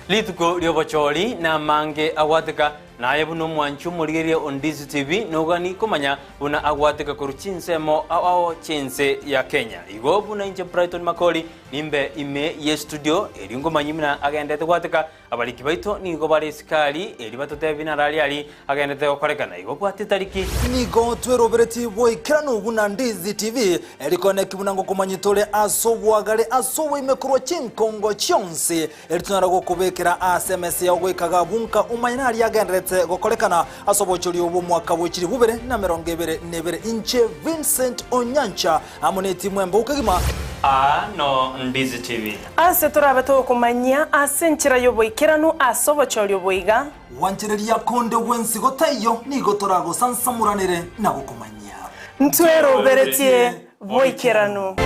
Lituko liobocholi na mange agwatika na yebuno mwanchu murigeria on Ndizi TV nogani kumanya una agwatika kuruchinse mo ao chense ya Kenya. Igo buna inje Brighton Makoli nimbe ime ye studio eringo manyimina agendete gwatika abaliki baito nigo bari skali eri batote binarali ali agendete gukorekana igo kwati tariki nigo twerobereti boikrano buna Ndizi TV erikone kibunango kumanyitole asobwagare asowe imekurwa chinkongo chonse eritunara gukubekera SMS ya gwikaga bunka umayinari agendete gokorekana asobochori ubu mwaka bukiri bubere na 2022 inche Vincent Onyancha amoneti mwembe ukagima no Ndizi TV ase turabeto kumanya asenchira yoboikiranu asobochori oboiga wanchereria konde wensi gotayo nigo torago sansamuranire na gukumanya ntwero beretie boikiranu.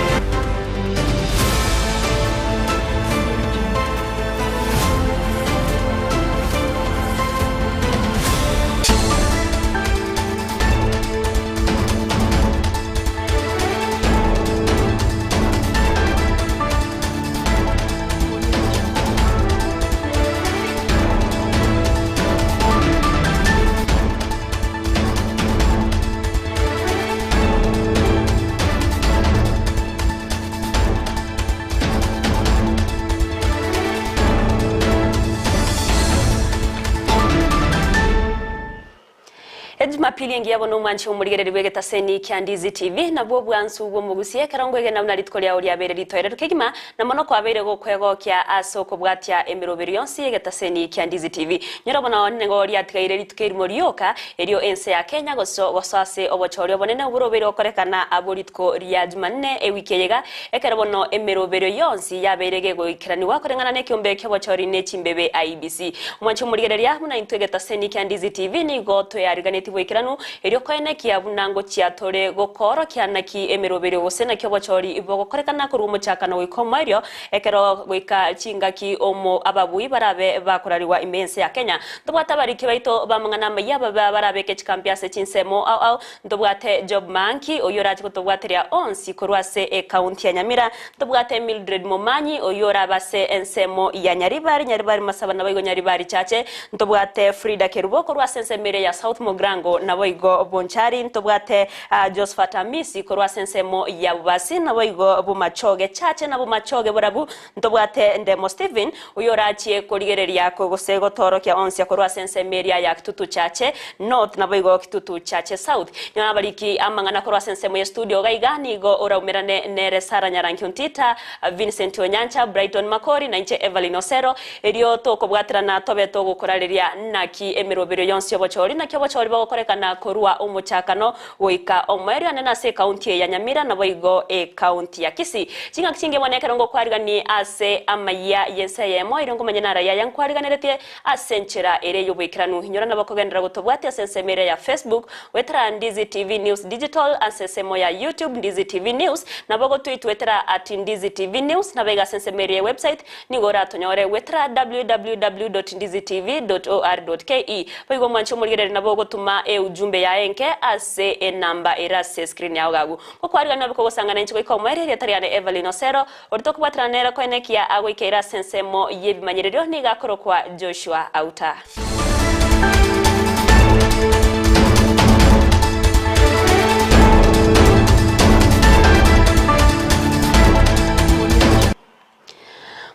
Jumapili yengi yabo no mwanchi umurigereri wegeta seni kya Ndizi TV na bwo bwansu ubwo mugusiye karangwege na unalitkolya uri abere litoere rukegima na mono kwa abere go kwego kya asoko bwatya emiroberi yonsi yegeta seni kya Ndizi TV nyorobona onne ngo ri atikaire litukeri morioka elio ense ya Kenya gosase obochori obonene uburoberi okorekana abolitko ria Jumanne ewikeyega ekarabono emiroberi yonsi yaberege go ikirani wakorengana ne kyombe kyobochori ne chimbebe IBC mwanchi umurigereri ya muna intwegeta seni kya Ndizi TV ni go to yariganeti ikiranu eryo koene kia bunango chiatore gokoro kianaki emirobere gose na kyobochori ibogo korekana kuri umuchakana wikomario ekero gwika chingaki omo ababui barabe bakorariwa imense ya Kenya ndobwata bariki baito bamangana mayaba barabe ke chikampiase chinsemo au ndobwate job manki oyorati kutobwateria onsi korwase county ya Nyamira ndobwate Mildred Momanyi oyora base ensemo ya Nyaribari masabana bayigo Nyaribari chache ndobwate Frida Kerubo korwase ensemere ya South Mogrango na boigo bonchari ntobwate Josephat Amisi korwa sensemo ya basi na boigo bumachoge chache na bumachoge borabu ntobwate Ndemo Steven uyorachie koligereria ko gosego toro kya onsia korwa sensemeria ya kitutu chache north na boigo kitutu chache south nyana bariki amangana korwa sensemo ya studio gaigani go oraumerane nere Sara Nyaranki untita Vincent Onyancha Brighton Makori na inche Everline Osero erio toko bwatira na tobeto gukorariria naki emirobero yonsi obochori na kyobochori korekana korua umuchakano woika omeria nena se county ya Nyamira na boigo county ya Kisii chinga kinge mwaneka ngo kwarigani ase Amayia Ensa Eyemo irongo manyenara ya yankwariganeretie asenchera ere yobikiranu hinyora na bakogendera gutobwate asensemere ya Facebook wetra Ndizi TV News Digital asesemo ya YouTube Ndizi TV News na bogo tweet wetra @Ndizi TV News na bega asensemere ya website nigora tonyore wetra www.ndizitv.or.ke boigo mwancho murigere na bogo tuma ujumbe ya enke ase enamba irase screen ya gagu kokwari na biko gosangana nchiko ikomere tariane Everline Osero orito batranera ko enekia agwe keira sensemo yebimanyerero ni gakoro kwa Joshua Auta.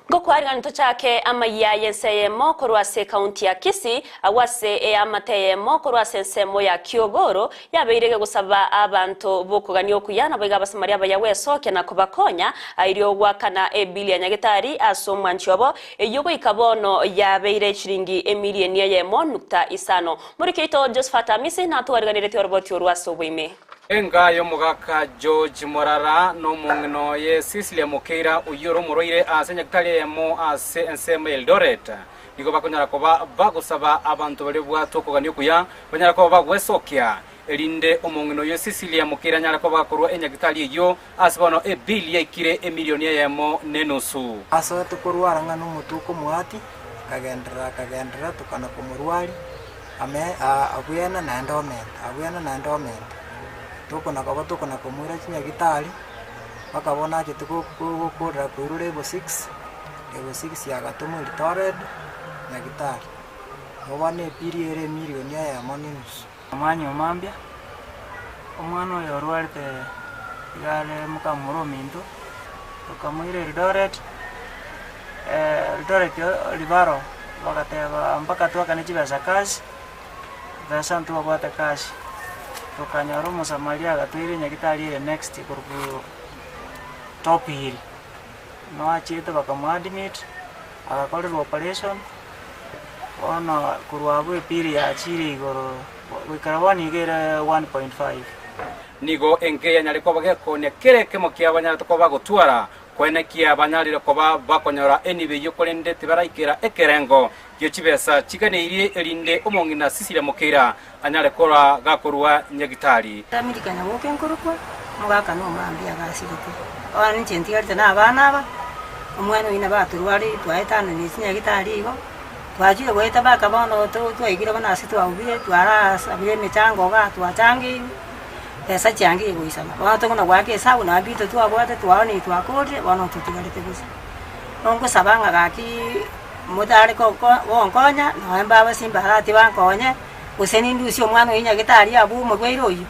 Gokwari ganito chake Amayia Ensa Eyemo korwase county ya Kisii awase Amayia Eyemo korwase ensemo ya Kiogoro yabeirege gusaba abantu bokugani okuyana boiga basamaria bayawesoke na kubakonya airio gwakana ebilia nyagetari asomwanchobo eyogo ikabono yabeire chiringi emilioni Eyemo nukta isano muri kito Josephat Amisi na tuwariganirete oroboti orwaso bwime enga yo mugaka George Morara no mungno ye Sicilia Mokeira uyoro muroire asenya kitali emo ase ensemo Eldoret niko bakonyara koba bagusaba abantu bali bwato kugani kuya banyara koba bagwesokia elinde omungno ye Sicilia Mokeira nyara koba bakorwa enyagitali yo asbono ebilia ikire emilioni Eyemo nenusu aso tukorwara ngano mutuko muati kagendera tukana kumurwali ame abuyana na endowment tuko na kumura chinya gitali bakabona ati tuko kudra kuirure bo 6 ewe 6 ya gatomo Eldoret nyagitari obane piri ere milioni ya moninus amanya omambia omwana oyo orwarete igare mukamuro minto tukamwire Eldoret Rivaro wakateba mpaka twakane chibesa kazi besa ntwabwate kazi tukanyora omusamaria agatwire nyagitari ere next kurugu top hill no achite bakamuadmit agakorerwa operation ona kurwabu epiri yachire igoro wikarabani igere 1.5 nigo enke nyari ko bagekonia kereke mokia banyara to ba gutwara kwenekia banyarire ko bakonyora enibe yokorende tibaraikira ekerengo gyo chibesa chiganeirie erinde omongina sisire mokira anyare kora gakorwa nyagitari tamirikanya woke nkorokwa mugaka no mambia gasirite ona nchentiarte na abana aba omwana ina baturwari twaetana ni nyagitari igo twajire gweta bakabono twaigire bana asitu aubire twara abire mechango ga twachangi pesa changi igwisana bato kuna gwake sabu na bito twabwate twani twakore bano tutugarite gusa nongo sabanga gaki mudare ko wonkonya no mbaba simba harati bankonye useni ndusi omwana inya gitari abu mugweiro uyu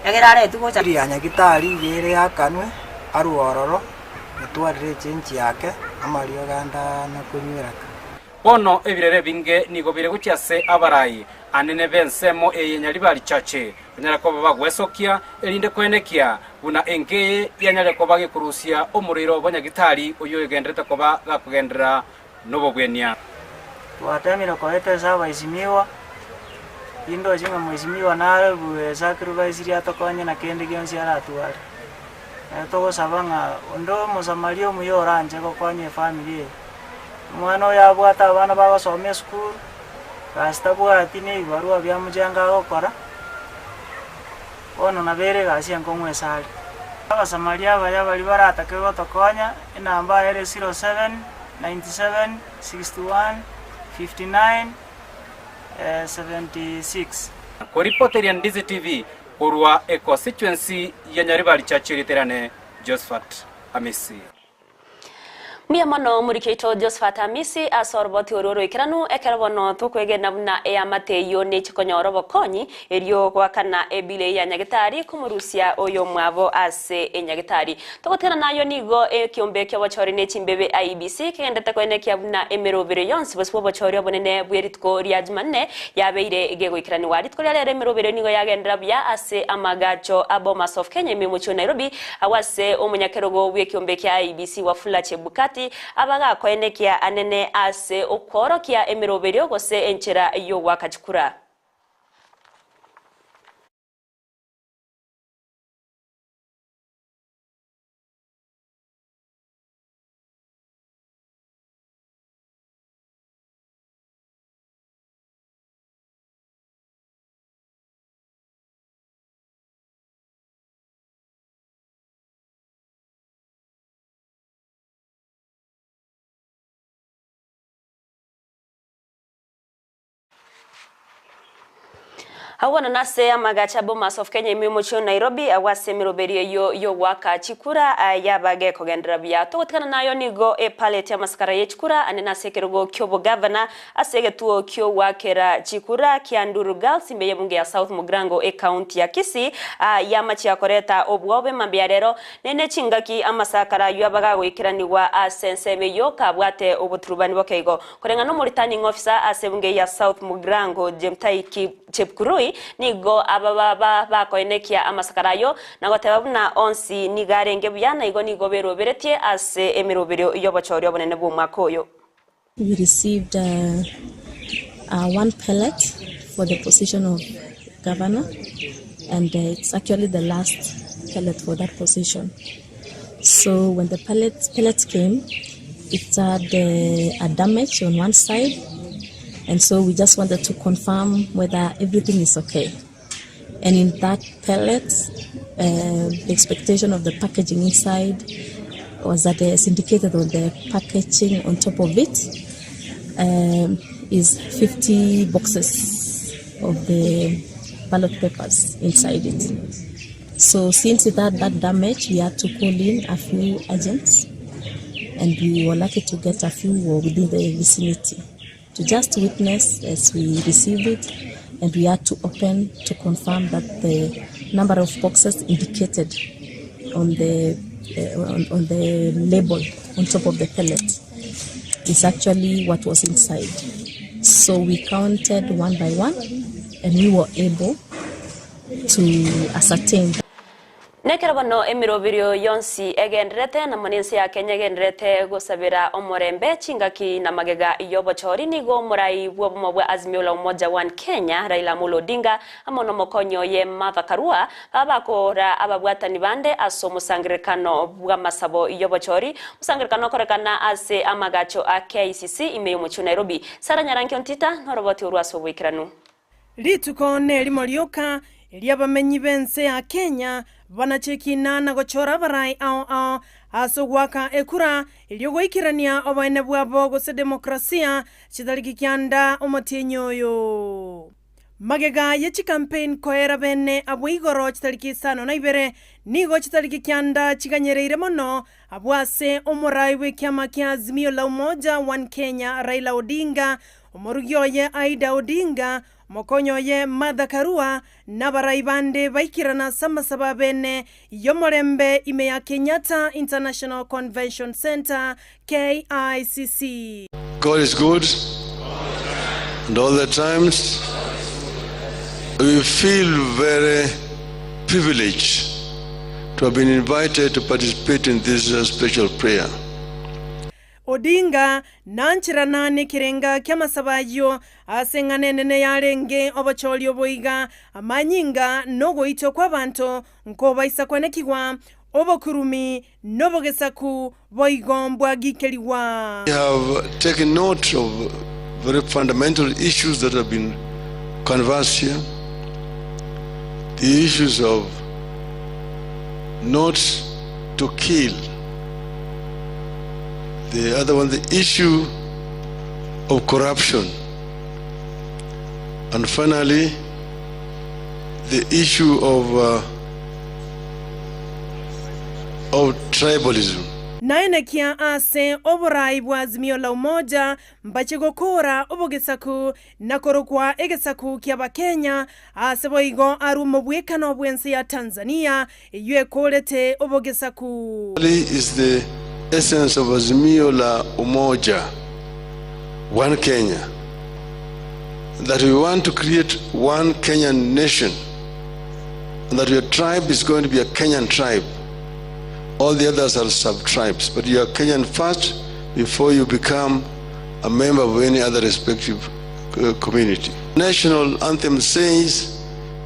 yagerare tugo cha anya gitari yere yakanwe aruororo mutwarire chenji yake amario ganda na kunywiraka bono ebirere binge nigo bire gutyase abarai anene bensemo eyenyali bali chache nyara ko bagwesokia elinde kwenekia buna engeye yanyale ko bagikurusia omuriro banyagitari uyo egendrete ko gakugendera nobogwenia twatemire ko ete saba izimiwa indo jinga mwizimiwa nare buweza kirubaziri atokonye na kende gyonsi aratuwari togo sabanga ondo musamario muyoranje ko kwanye family mwana yabwata abana babasomye school kastabwa atine ibarua bya mujanga gukora ono nabere gasi angomwe sali abasamaria baya bali baratake gotokonya inamba ere 07 97 61 59 76 ko reporter Ndizi TV kurwa constituency ya Nyaribari chachiriterane Josephat Amisi Miamano murikeito Josephat Amisi asorboti ororo ikiranu ekerabono tukwegena buna eyamateyo ne chikonyoro bokonyi eriyo gwakana ebile ya nyagitari kumurusia oyo mwabo ase enyagitari togotera nayo nigo ekiombe kya bachori ne chimbebe IBC kigendete kwenekia buna emerobere yonsi bosbo bachori bonene bweritko riajmanne yabeire igegwikirani waritko rya emerobere nigo yagendera bya ase amagacho Abomas of Kenya memucho Nairobi awase omunyakerogo bwekiombe kya IBC wafula chebukati abaga kwenekia anene ase okorokia emiroberi ogose enchera yo wakachukura Hawana nase amagacha Abomas of Kenya memucho Nairobi awase miroberi yo waka chikura yabage kogendera bya togotkana nayo nigo palette ya maskara ye chikura anena sekerogo kyobo governor asege tuo kyo wakera chikura kianduru girls imbe munge ya South Mugrango county ya Kisii yamachi yakoreta obwobe mambiarero nene chingaki amasakara yabaga gwikiraniwa asenseme yo kabwate obuturubani bokego korenga no returning officer asebunge ya South Mugrango Jemtai Chepkurui nigo ababa bakoenekia amasakarayo nagotebabuna onsi nigarenge byana igo nigo beroberetie ase emirobero yobachori obonene bw'umwakoyo. We received one pellet for the position of governor, and it's actually the last pellet for that position. So when the pellet came, it had a damage on one side. And so we just wanted to confirm whether everything is okay. And in that pellet, the expectation of the packaging inside was that it's indicated on the packaging on top of it is 50 boxes of the ballot papers inside it. So since it had that damage, we had to call in a few agents and we were lucky to get a few within the vicinity to just witness as we received it, and we had to open to confirm that the number of boxes indicated on the label on top of the pellet is actually what was inside. So we counted one by one, and we were able to ascertain. Nekera bano emirobirio yonsi egenrete na maninsi ya Kenya egenrete gusabira omorembe chingaki na magega iyobochori nigo murai bwa Azimio la Umoja One Kenya Raila Amolo Odinga amono mokonyo ye Martha Karua abakora ababwatani bande aso musangirikano bwa masabo iyobochori musangirikano korekana ase amagacho a KCC imeyo muchu Nairobi. Sara Nyaranki ontita noroboti urwaso bwikiranu lituko nelimo lyoka lyabamenyi bense ya Kenya banachekina na gochora barai ao asogwaka ekura ilyogoikirania obaine bwabo gose demokrasia chidalikikyanda omotienyoyo magega yechi campaign koera bene abwigoro chitalikisano na ibere nigo chitalikikyanda chiganyereire mono abwase omorai wekyama kya Azimio la Umoja One Kenya Raila Odinga omorugyoye Aida Odinga mokonyoye Martha Karua nabaraibande baikirana samasaba bene yomorembe imeya Kenyatta International Convention Center KICC. God is good, and all the times we feel very privileged to have been invited to participate in this special prayer. Odinga nanchirana nekirenga kyamasabayo asenganene yarenge obocholi oboiga amanyinga nogo ito kwa bantu nkoba isakwanekigwa obokurumi nobogesaku boigombwa gikeliwa. We have taken note of very fundamental issues that have been conversed here. The issues of not to kill. The other one, the issue of corruption. And finally, the issue of tribalism. Naenekia ase oborai bwa Azimio la Umoja mbachegokora obogesaku nakorokwa egesaku kya Kenya ase boigo arumo bwekano bwense ya Tanzania yue kolete obogesaku. Is the essence of Azimio la Umoja One Kenya, that we want to create one Kenyan nation, and that your tribe is going to be a Kenyan tribe. All the others are sub-tribes, but you are Kenyan first before you become a member of any other respective community. National anthem says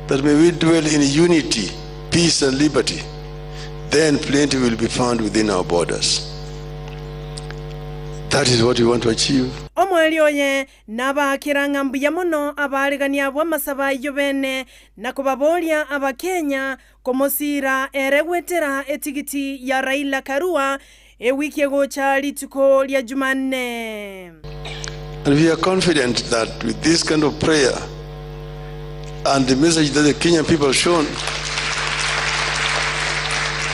that may we dwell in unity, peace and liberty. Then plenty will be found within our borders. That is what we want to achieve. Omwelioye nabakiranga mbuya mono abaligania bwa masaba yobene nakubabolia abakenya komosira eregwetera etigiti ya Raila Karua ewiki egocha lituko lya Jumanne. And we are confident that with this kind of prayer and the message that the Kenyan people have shown,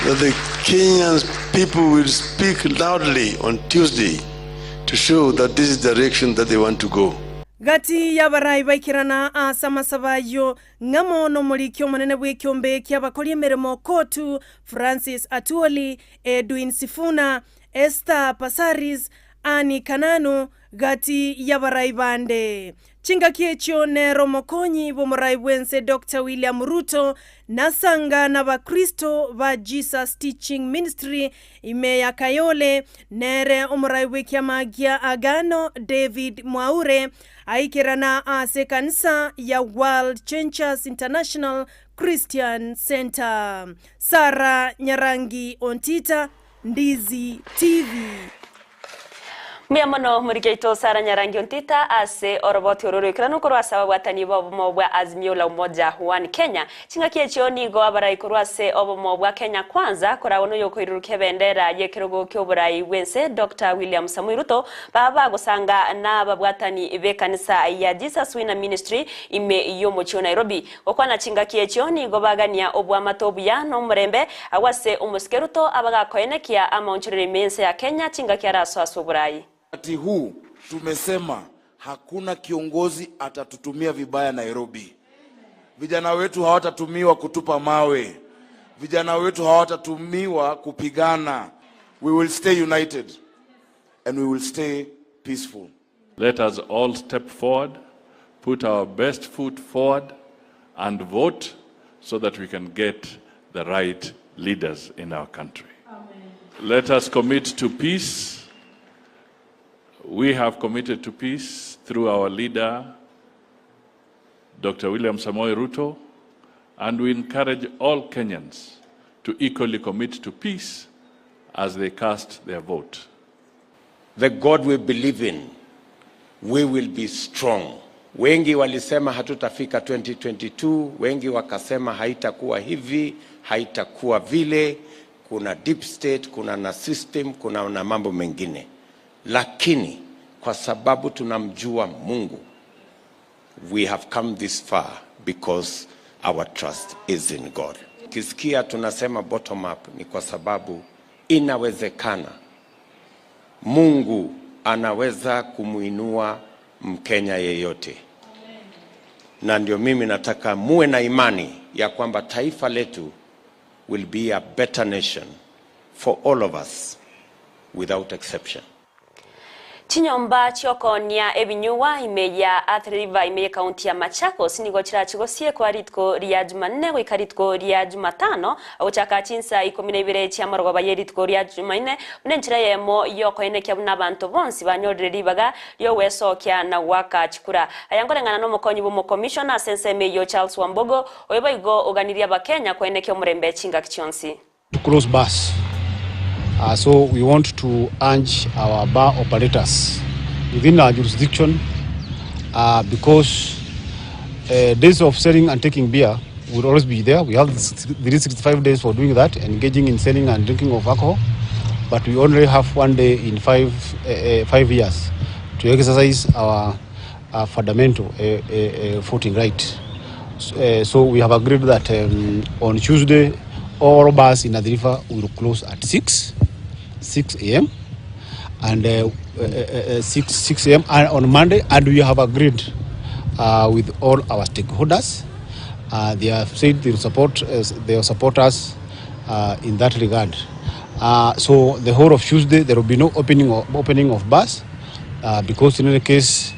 that the Kenyan people will speak loudly on Tuesday to show that this is the direction that they want to go. Gati ya barai baikirana asamasabayo ngamo no mulikyo monene bwekyombe kyabakoli emeremo kotu Francis Atuoli, Edwin Sifuna, Esther Pasaris, Ani Kananu gati ya barai bande. Chinga kiechyo ne romokonyi bomorai bwense Dr. William Ruto nasanga na bakristo ba Jesus Teaching Ministry imeya Kayole nere omorai wekia magia Agano David Mwaure aikirana ase kanisa ya World Changers International Christian Center. Sara Nyarangi ontita Ndizi TV. Miamono murikeito Sara Nyarangi Ontita ase oroboti ororikira nukorwa sawa watani bobo bwa Azimio la Umoja One Kenya chingakie chioni go abara ikorwa se obo bwa Kenya kwanza korawono yokoiruke bendera yekirogo kyoburai wense Dr. William Samoei Ruto baba gusanga na babwatani bekanisa ya Jesus Winner Ministry ime yomocho Nairobi okwana chingakie chioni go bagania obwa matobuya no murembe awase umuskeruto abaga koenekia amaunchurire mense ya Kenya chingakia raso asuburai. Wakati huu tumesema hakuna kiongozi atatutumia vibaya Nairobi. Vijana wetu hawatatumiwa kutupa mawe. Vijana wetu hawatatumiwa kupigana. We will stay united and we will stay peaceful. Let us all step forward, put our best foot forward and vote so that we can get the right leaders in our country. Amen. Let us commit to peace. We have committed to peace through our leader, Dr. William Samoei Ruto, and we encourage all Kenyans to equally commit to peace as they cast their vote. The God we believe in, we will be strong. Wengi walisema hatutafika 2022, wengi wakasema haitakuwa hivi, haitakuwa vile, kuna deep state, kuna na system, kuna na mambo mengine. Lakini kwa sababu tunamjua Mungu, we have come this far because our trust is in God. Kisikia tunasema bottom up ni kwa sababu inawezekana Mungu anaweza kumuinua Mkenya yeyote. Na ndio mimi nataka muwe na imani ya kwamba taifa letu will be a better nation for all of us without exception. Chinyomba chiokonia ebinyuwa imeya Athi-River imeya kaunti ya Machakos nigo chirachigosie kwa ritko ria Jumanne go ikaritko ria Jumatano auchaka chinsa 12 chia marogo ritko ria Jumanne unenchira yemo yokoine kya nabantu bonsi banyorere baga yo weso kya na waka chikura ayangorengana no mokonyi bo commissioner senseme yo Charles Wambogo oyeba igo oganiria ba Kenya koine kya murembe chinga kichonsi to close bus. So we want to urge our bar operators within our jurisdiction because days of selling and taking beer will always be there. We have 365 days for doing that, engaging in selling and drinking of alcohol, but we only have 1 day in 5 years to exercise our fundamental voting right. So we have agreed that on Tuesday, all bars in Athi-River will close at 6 a.m. and 6 a.m. and on Monday, and we have agreed with all our stakeholders. They have said they will support us in that regard. So the whole of Tuesday there will be no opening of bars because in any case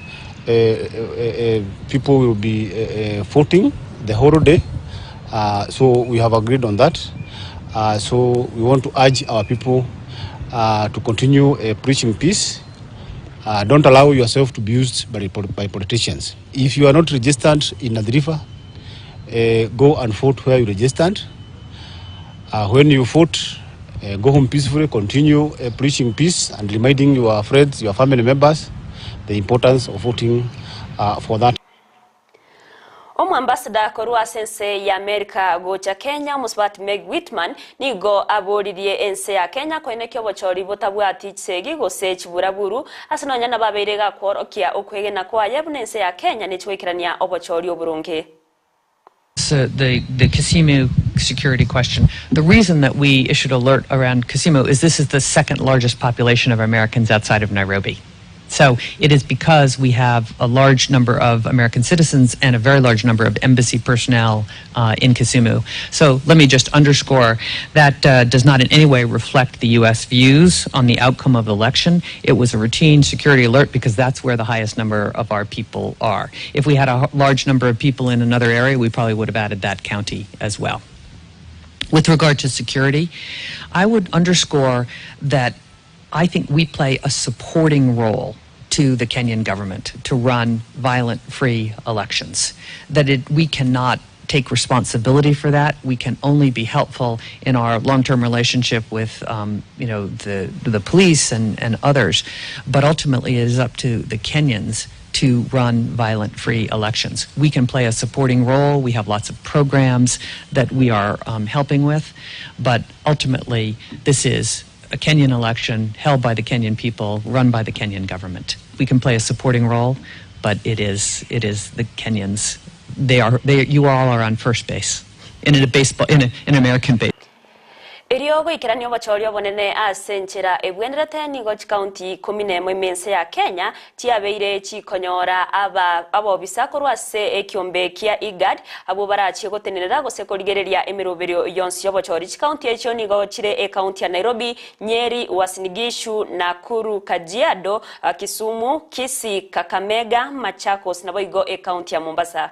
people will be voting the whole day. So we have agreed on that. So we want to urge our people to continue preaching peace. Don't allow yourself to be used by politicians. If you are not registered in Athi-River, go and vote where you registered. When you vote, go home peacefully, continue preaching peace and reminding your friends, your family members, the importance of voting for that. Omu ambassador korua sense ya Amerika gocha Kenya musbat Meg Whitman nigo aboririe ense ya Kenya koinekyo bochori botabwati segi gose chiburaburu asinonya na baberega kworokia okwegena kwa yebunense ya Kenya nichwekirania obochori oburunge. The Kisimu security question. The reason that we issued alert around Kisimu is this is the second largest population of Americans outside of Nairobi. So it is because we have a large number of American citizens and a very large number of embassy personnel in Kisumu. So let me just underscore that does not in any way reflect the U.S. views on the outcome of the election. It was a routine security alert because that's where the highest number of our people are. If we had a large number of people in another area, we probably would have added that county as well. With regard to security, I would underscore that I think we play a supporting role to the Kenyan government to run violent, free elections. That we cannot take responsibility for that. We can only be helpful in our long-term relationship with, the police and others. But ultimately, it is up to the Kenyans to run violent-free elections. We can play a supporting role. We have lots of programs that we are helping with. But ultimately, this is a Kenyan election held by the Kenyan people, run by the Kenyan government. We can play a supporting role, but it is the Kenyans. You all are on first base in an American base. Iriogo ikiranio bachorio bonene asenchera ebwenderete nigo county 11 mense ya Kenya tiabeire chikonyora abo bisakorwa se ekiombe kia igad abo barachi gotenerera gosekorigereria emiroberio yonsi yobochori county echo nigo chire county ya Nairobi, Nyeri, Uasin Gishu, Nakuru, Kajiado, Kisumu, Kisii, Kakamega, Machakos na boigo county ya Mombasa.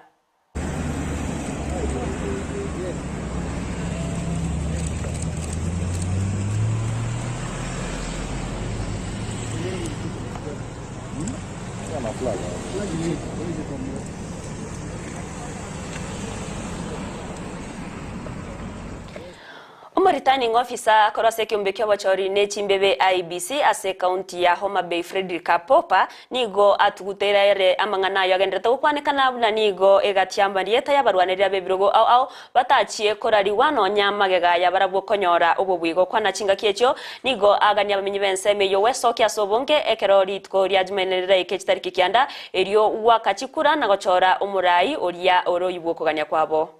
Returning officer korose kiumbekio bachori ne chimbebe IBC ase county ya Homa Bay Frederick Apopa nigo atuguterere amangana yagendeta ukwanekana na nigo egatiamba rieta yabarwanirira bebirogo au batachie korari wano nyamagega yabarabwo konyora obobwigo kwana chinga kiecho nigo aganya bamenyi bense meyo weso kya sobonge ekerori tkoria jmenerera ikechtariki kianda erio wakachikura na gochora umurai oria oroyibwo kuganya kwabo.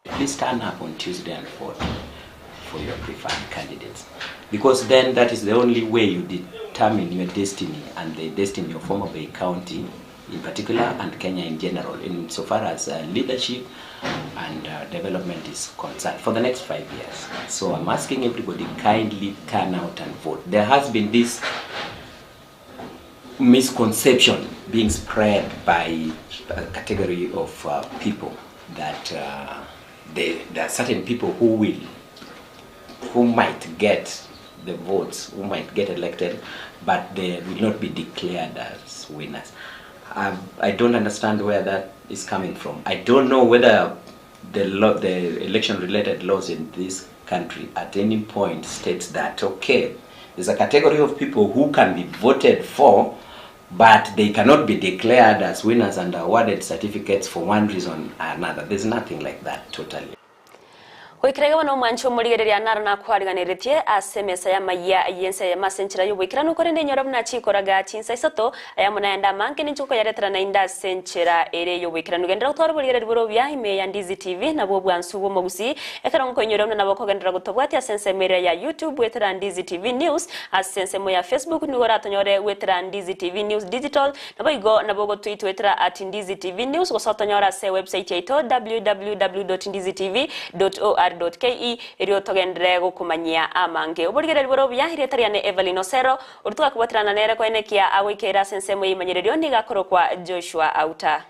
Please stand up on Tuesday and 4th. For your preferred candidates, because then that is the only way you determine your destiny and the destiny of Homa Bay County in particular and Kenya in general, in so far as leadership and development is concerned for the next 5 years. So I'm asking everybody kindly turn out and vote. There has been this misconception being spread by a category of people that there are certain people who might get the votes, who might get elected, but they will not be declared as winners. I don't understand where that is coming from. I don't know whether the election-related laws in this country at any point states that, okay, there's a category of people who can be voted for, but they cannot be declared as winners and awarded certificates for one reason or another. There's nothing like that, totally. Wikirega wano mancho murigereria narana kwariganiretie asemesa ya Amayia Ensa Eyemo senchira yubikira nukorende nyorobu na chikoraga chinsa isoto ayamuna enda manke ninchuko yaretera na inda senchira ere yubikira nugendera utoro burigere burobya ime ya Ndizi TV na bwo bwansubo mogusi ekaronko nyorobu na bako gendera gutobwati asense mere ya YouTube wetera Ndizi TV News asense mo ya Facebook nugora tonyore wetera Ndizi TV News Digital na boigo na bogo tweet wetera @Ndizi TV News gosotonyora se website yaito www.ndizitv.org .ke irio togendere gukumanyia amange oburigere liboro byahirietariane Everline Osero urtuka kubatirana nere kwenekia awikera sensemo yimanyirerio nigakorokwa Joshua Auta.